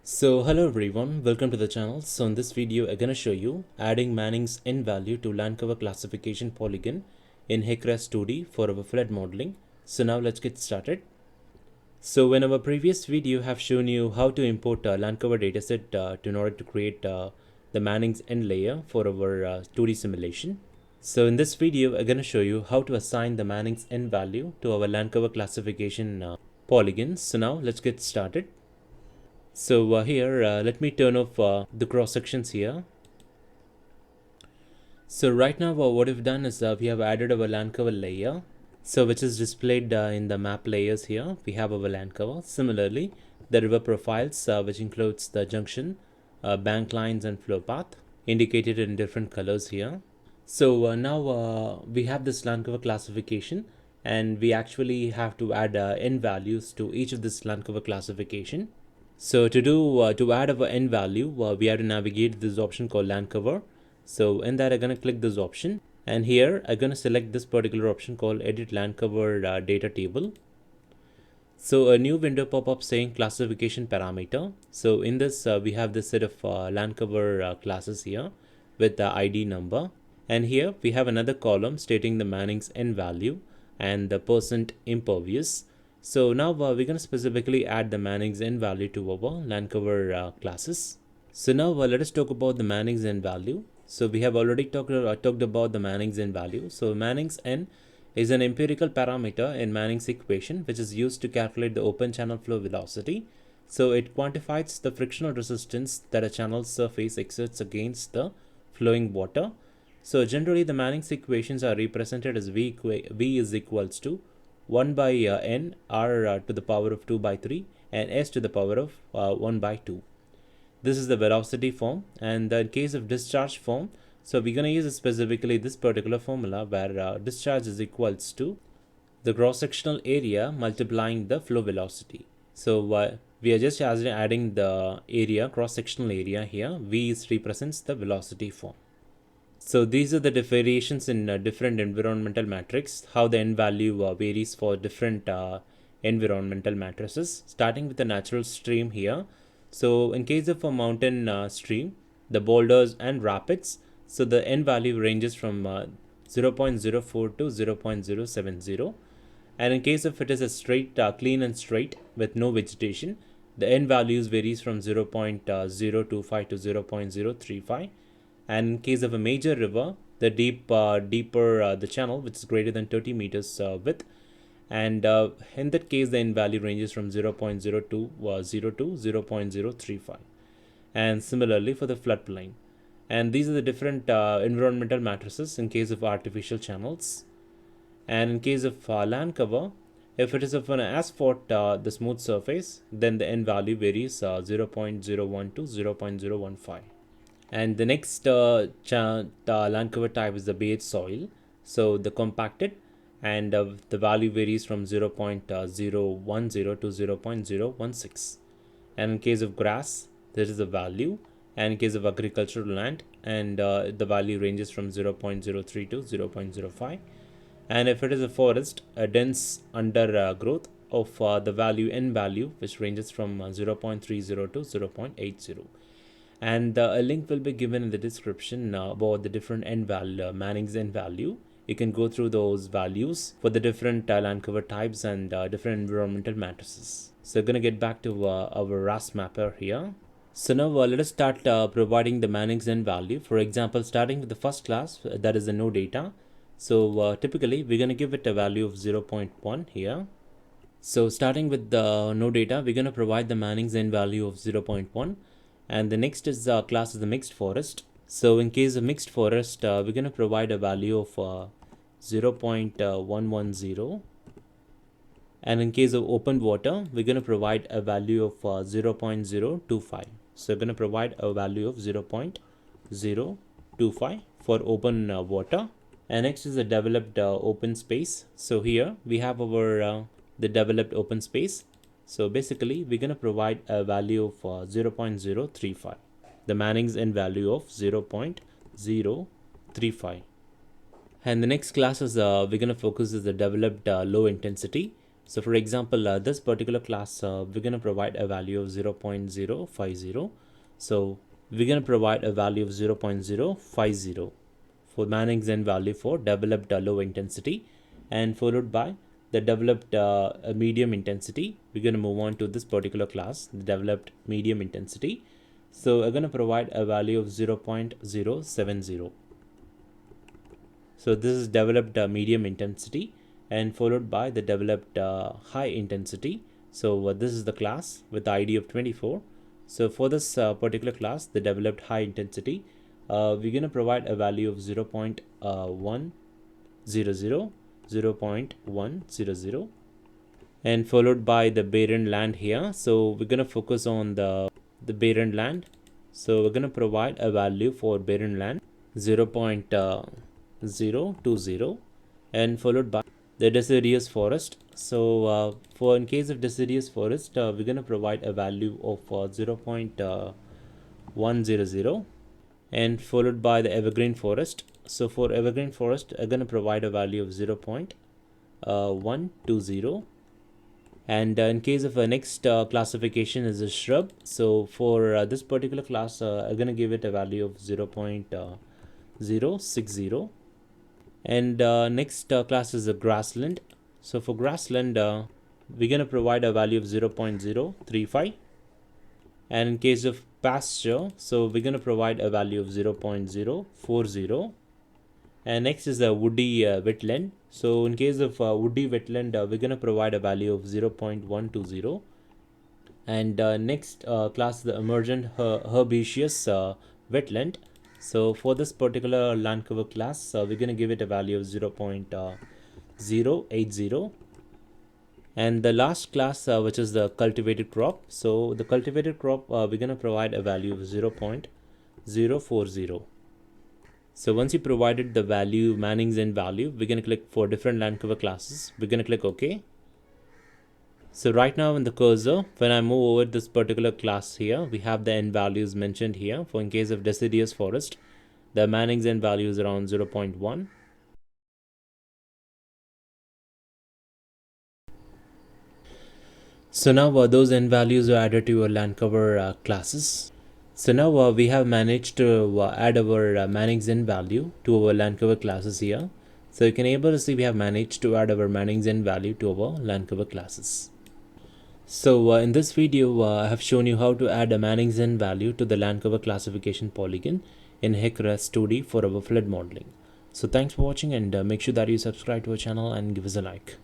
So hello everyone, welcome to the channel. So in this video I'm gonna show you adding Manning's N value to Landcover classification polygon in HEC RAS 2D for our flood modeling. So now let's get started. So in our previous video I have shown you how to import a Landcover dataset in order to create the Manning's N layer for our 2D simulation. So in this video I'm gonna show you how to assign the Manning's N value to our Landcover classification polygons. So now let's get started. So here, let me turn off the cross sections here. So right now what we've done is we have added our Landcover layer. So which is displayed in the map layers here. We have our Landcover. Similarly, the river profiles which includes the junction, bank lines and flow path indicated in different colors here. So now we have this Landcover classification and we actually have to add n values to each of this Landcover classification. So to add our n value, we have to navigate this option called Landcover. So in that I'm going to click this option, and here I'm going to select this particular option called Edit Landcover Data Table. So a new window pop up saying classification parameter. So in this we have this set of Landcover classes here with the ID number, and here we have another column stating the Manning's n value and the percent impervious. So now we're going to specifically add the Manning's n value to our Landcover classes. So now let us talk about the Manning's n value. So we have already talked about the Manning's n value. So Manning's n is an empirical parameter in Manning's equation which is used to calculate the open channel flow velocity. So it quantifies the frictional resistance that a channel surface exerts against the flowing water. So generally the Manning's equations are represented as V is equals to 1 by n r to the power of 2 by 3 and s to the power of 1 by 2. This is the velocity form, and in case of discharge form, so we're going to use specifically this particular formula where discharge is equals to the cross-sectional area multiplying the flow velocity. So we are just adding the area, cross-sectional area here. V represents the velocity form. So these are the variations in different environmental matrices, how the n value varies for different environmental matrices, starting with the natural stream here. So in case of a mountain stream, the boulders and rapids, so the n value ranges from 0.04 to 0.070. And in case of it is a straight, clean and straight with no vegetation, the n values varies from 0.025 to 0.035. And in case of a major river, the deeper the channel, which is greater than 30 meters width, and in that case the n value ranges from 0.020 to 0.035. And similarly for the floodplain. And these are the different environmental matrices in case of artificial channels. And in case of land cover, if it is of an asphalt, the smooth surface, then the n value varies 0.01 to 0.015. And the next land cover type is the beige soil. So the compacted, and the value varies from 0.010 to 0.016. And in case of grass, there is a value. And in case of agricultural land, and the value ranges from 0.03 to 0.05. And if it is a forest, a dense undergrowth of the value n value, which ranges from 0.30 to 0.80. And a link will be given in the description about the different n value, Manning's n value. You can go through those values for the different land cover types and different environmental matrices. So we're going to get back to our RAS mapper here. So now let us start providing the Manning's n value. For example, starting with the first class, that is the no data. So typically we're going to give it a value of 0.1 here. So starting with the no data, we're going to provide the Manning's n value of 0.1. And the next is class is the mixed forest. So in case of mixed forest, we're going to provide a value of 0.110. And in case of open water, we're going to provide a value of 0.025. So we're going to provide a value of 0.025 for open water. And next is the developed open space. So here we have our the developed open space. So basically we're going to provide a value of 0.035, the Manning's n value of 0.035. And the next class is we're going to focus is the developed low intensity. So for example, this particular class, we're going to provide a value of 0.050. So we're going to provide a value of 0.050 for Manning's N value for developed low intensity, and followed by the developed medium intensity. We're going to move on to this particular class, the developed medium intensity. So we're going to provide a value of 0.070. So this is developed medium intensity, and followed by the developed high intensity. So this is the class with the ID of 24. So for this particular class, the developed high intensity, we're going to provide a value of 0.100, 0.100, and followed by the barren land here. So we're going to focus on the barren land. So we're going to provide a value for barren land 0.020, and followed by the deciduous forest. So for in case of deciduous forest, we're going to provide a value of 0.100, and followed by the evergreen forest. So for evergreen forest, I'm going to provide a value of 0.120. And in case of a next classification is a shrub. So for this particular class, I'm going to give it a value of 0.060. And next class is a grassland. So for grassland, we're going to provide a value of 0.035. And in case of pasture, so we're going to provide a value of 0.040. And next is a woody wetland. So in case of woody wetland, we're going to provide a value of 0.120. And next class is the emergent herbaceous wetland. So for this particular Landcover class, we're going to give it a value of 0.080. And the last class, which is the cultivated crop. So the cultivated crop, we're going to provide a value of 0.040. So once you provided the value, Manning's N value, we're going to click for different Landcover classes. We're going to click OK. So right now in the cursor, when I move over this particular class here, we have the N values mentioned here. For in case of deciduous forest, the Manning's N value is around 0.1. So now those N values are added to your Landcover classes. So now we have managed to add our Manning's N value to our Landcover classes here. So you can able to see we have managed to add our Manning's N value to our Landcover classes. So in this video, I have shown you how to add a Manning's N value to the Landcover classification polygon in HEC RAS 2D for our flood modeling. So thanks for watching, and make sure that you subscribe to our channel and give us a like.